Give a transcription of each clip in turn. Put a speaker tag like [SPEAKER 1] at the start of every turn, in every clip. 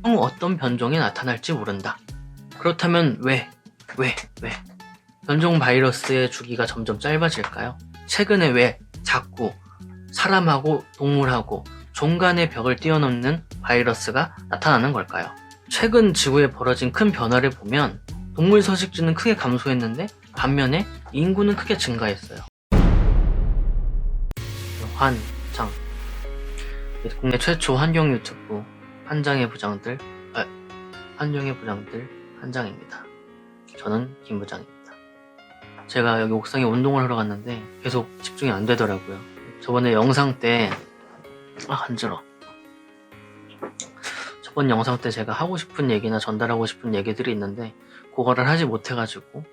[SPEAKER 1] 향후 어떤 변종이 나타날지 모른다. 그렇다면 왜? 변종 바이러스의 주기가 점점 짧아질까요? 최근에 왜 자꾸 사람하고 동물하고 종 간의 벽을 뛰어넘는 바이러스가 나타나는 걸까요? 최근 지구에 벌어진 큰 변화를 보면 동물 서식지는 크게 감소했는데 반면에 인구는 크게 증가했어요. 환장, 국내 최초 환경 유튜브 환장의 부장들 환장입니다. 저는 김 부장입니다. 제가 여기 옥상에 운동을 하러 갔는데 계속 집중이 안 되더라고요. 저번에 영상 때 간지러워. 저번 영상 때 제가 하고 싶은 얘기나 전달하고 싶은 얘기들이 있는데 그거를 하지 못해가지고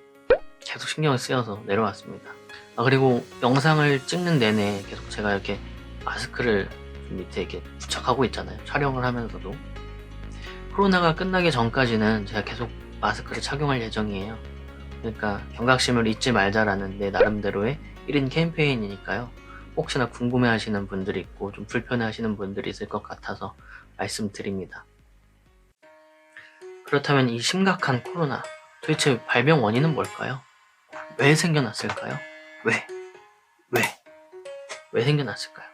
[SPEAKER 1] 계속 신경이 쓰여서 내려왔습니다. 그리고 영상을 찍는 내내 계속 제가 이렇게 마스크를 밑에 이렇게 부착하고 있잖아요. 촬영을 하면서도. 코로나가 끝나기 전까지는 제가 계속 마스크를 착용할 예정이에요. 그러니까 경각심을 잊지 말자라는 내 나름대로의 1인 캠페인이니까요. 혹시나 궁금해하시는 분들이 있고 좀 불편해하시는 분들이 있을 것 같아서 말씀드립니다. 그렇다면 이 심각한 코로나, 도대체 발병 원인은 뭘까요? 왜 생겨났을까요? 왜 생겨났을까요?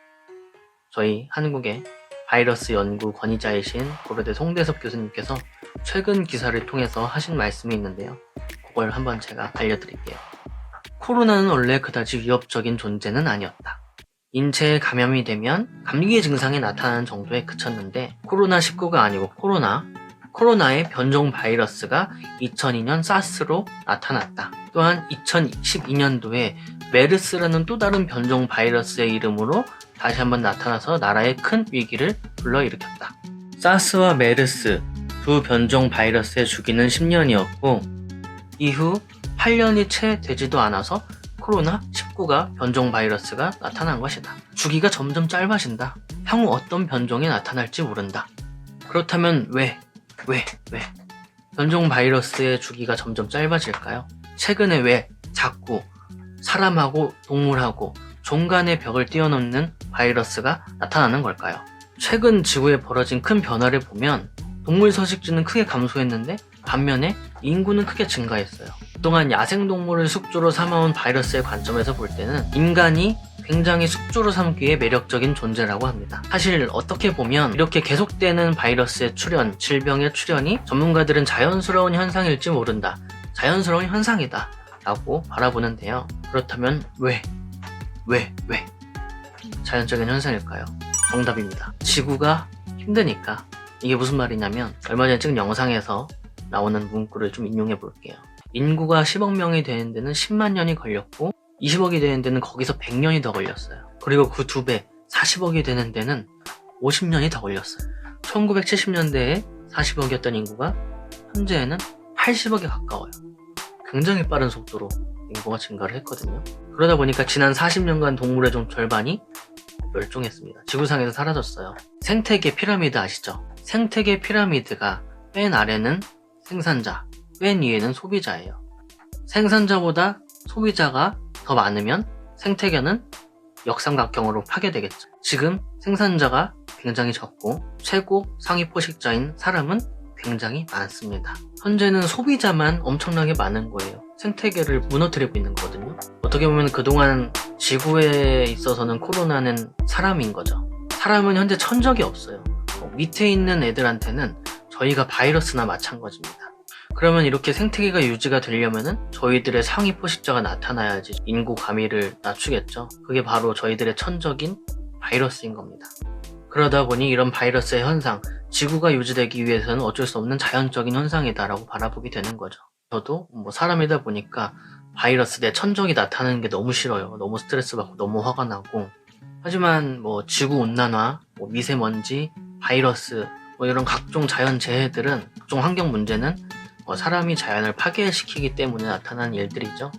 [SPEAKER 1] 저희 한국의 바이러스 연구 권위자이신 고려대 송대섭 교수님께서 최근 기사를 통해서 하신 말씀이 있는데요. 그걸 한번 제가 알려드릴게요. 코로나는 원래 그다지 위협적인 존재는 아니었다. 인체에 감염이 되면 감기의 증상이 나타나는 정도에 그쳤는데 코로나19가 아니고 코로나의 변종 바이러스가 2002년 사스로 나타났다. 또한 2012년도에 메르스라는 또 다른 변종 바이러스의 이름으로 다시 한번 나타나서 나라에 큰 위기를 불러일으켰다. 사스와 메르스 두 변종 바이러스의 주기는 10년이었고 이후 8년이 채 되지도 않아서 코로나19가 변종 바이러스가 나타난 것이다. 주기가 점점 짧아진다. 향후 어떤 변종이 나타날지 모른다. 그렇다면 왜? 변종 바이러스의 주기가 점점 짧아질까요? 최근에 왜 자꾸 사람하고 동물하고 종 간의 벽을 뛰어넘는 바이러스가 나타나는 걸까요? 최근 지구에 벌어진 큰 변화를 보면 동물 서식지는 크게 감소했는데 반면에 인구는 크게 증가했어요. 그동안 야생동물을 숙주로 삼아온 바이러스의 관점에서 볼 때는 인간이 굉장히 숙주로 삼기에 매력적인 존재라고 합니다. 사실 어떻게 보면 이렇게 계속되는 바이러스의 출현, 질병의 출현이 전문가들은 자연스러운 현상일지 모른다. 자연스러운 현상이다 라고 바라보는데요. 그렇다면 왜? 자연적인 현상일까요? 정답입니다. 지구가 힘드니까. 이게 무슨 말이냐면 얼마 전에 찍은 영상에서 나오는 문구를 좀 인용해 볼게요. 인구가 10억 명이 되는 데는 10만 년이 걸렸고 20억이 되는 데는 거기서 100년이 더 걸렸어요. 그리고 그 2배 40억이 되는 데는 50년이 더 걸렸어요. 1970년대에 40억이었던 인구가 현재에는 80억에 가까워요. 굉장히 빠른 속도로 인구가 증가를 했거든요. 그러다 보니까 지난 40년간 동물의 종 절반이 멸종했습니다. 지구상에서 사라졌어요. 생태계 피라미드 아시죠? 생태계 피라미드가 맨 아래는 생산자, 맨 위에는 소비자예요. 생산자보다 소비자가 더 많으면 생태계는 역삼각형으로 파괴되겠죠. 지금 생산자가 굉장히 적고 최고 상위 포식자인 사람은 굉장히 많습니다. 현재는 소비자만 엄청나게 많은 거예요. 생태계를 무너뜨리고 있는 거거든요. 어떻게 보면 그동안 지구에 있어서는 코로나는 사람인 거죠. 사람은 현재 천적이 없어요. 밑에 있는 애들한테는 저희가 바이러스나 마찬가지입니다. 그러면 이렇게 생태계가 유지가 되려면은 저희들의 상위 포식자가 나타나야지 인구 과밀을 낮추겠죠. 그게 바로 저희들의 천적인 바이러스인 겁니다. 그러다 보니 이런 바이러스의 현상, 지구가 유지되기 위해서는 어쩔 수 없는 자연적인 현상이다라고 바라보게 되는 거죠. 저도 사람이다 보니까 바이러스 내 천적이 나타나는 게 너무 싫어요. 너무 스트레스 받고 너무 화가 나고. 하지만 지구 온난화, 미세먼지, 바이러스 이런 각종 자연 재해들은 각종 환경 문제는 사람이 자연을 파괴시키기 때문에 나타나는 일들이죠.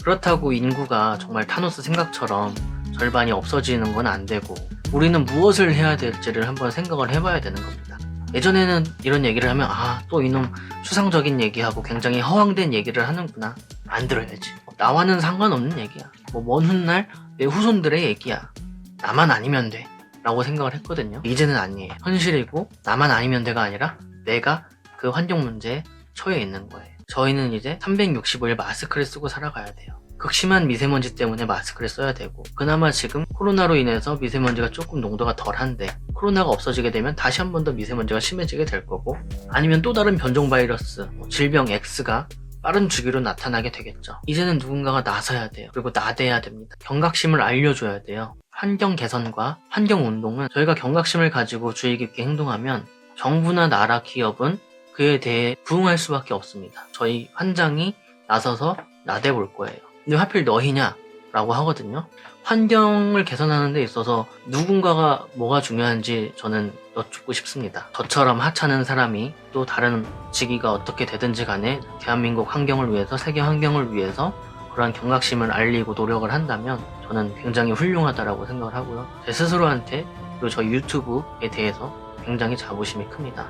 [SPEAKER 1] 그렇다고 인구가 정말 타노스 생각처럼 절반이 없어지는 건 안 되고 우리는 무엇을 해야 될지를 한번 생각을 해봐야 되는 겁니다. 예전에는 이런 얘기를 하면 또 이놈 추상적인 얘기하고 굉장히 허황된 얘기를 하는구나. 안 들어야지. 나와는 상관없는 얘기야. 먼 훗날 내 후손들의 얘기야. 나만 아니면 돼 라고 생각을 했거든요. 이제는 아니에요. 현실이고 나만 아니면 돼가 아니라 내가 그 환경 문제에 처해 있는 거예요. 저희는 이제 365일 마스크를 쓰고 살아가야 돼요. 극심한 미세먼지 때문에 마스크를 써야 되고, 그나마 지금 코로나로 인해서 미세먼지가 조금 농도가 덜한데 코로나가 없어지게 되면 다시 한 번 더 미세먼지가 심해지게 될 거고, 아니면 또 다른 변종 바이러스, 질병 X가 빠른 주기로 나타나게 되겠죠. 이제는 누군가가 나서야 돼요. 그리고 나대야 됩니다. 경각심을 알려줘야 돼요. 환경 개선과 환경 운동은 저희가 경각심을 가지고 주의 깊게 행동하면 정부나 나라, 기업은 그에 대해 부응할 수밖에 없습니다. 저희 환장이 나서서 나대볼 거예요. 근데 하필 너희냐? 라고 하거든요. 환경을 개선하는 데 있어서 누군가가 뭐가 중요한지 저는 여쭙고 싶습니다. 저처럼 하찮은 사람이 또 다른 직위가 어떻게 되든지 간에 대한민국 환경을 위해서, 세계 환경을 위해서 그러한 경각심을 알리고 노력을 한다면 저는 굉장히 훌륭하다라고 생각을 하고요. 제 스스로한테 그리고 저희 유튜브에 대해서 굉장히 자부심이 큽니다.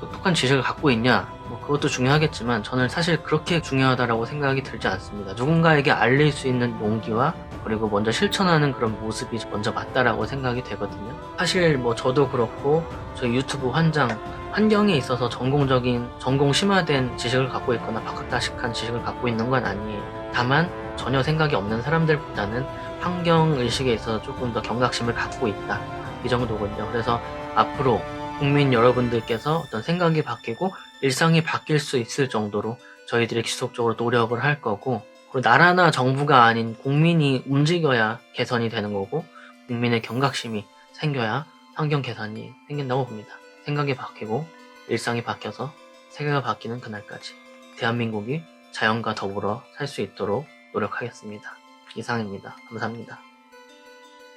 [SPEAKER 1] 똑똑한 지식을 갖고 있냐? 그것도 중요하겠지만 저는 사실 그렇게 중요하다라고 생각이 들지 않습니다. 누군가에게 알릴 수 있는 용기와 그리고 먼저 실천하는 그런 모습이 먼저 맞다라고 생각이 되거든요. 사실 저도 그렇고 저희 유튜브 환경에 있어서 전공 심화된 지식을 갖고 있거나 박학다식한 지식을 갖고 있는 건 아니에요. 다만 전혀 생각이 없는 사람들보다는 환경의식에 있어서 조금 더 경각심을 갖고 있다. 이 정도거든요. 그래서 앞으로 국민 여러분들께서 어떤 생각이 바뀌고 일상이 바뀔 수 있을 정도로 저희들이 지속적으로 노력을 할 거고, 그리고 나라나 정부가 아닌 국민이 움직여야 개선이 되는 거고, 국민의 경각심이 생겨야 환경 개선이 생긴다고 봅니다. 생각이 바뀌고 일상이 바뀌어서 세계가 바뀌는 그날까지 대한민국이 자연과 더불어 살 수 있도록 노력하겠습니다. 이상입니다. 감사합니다.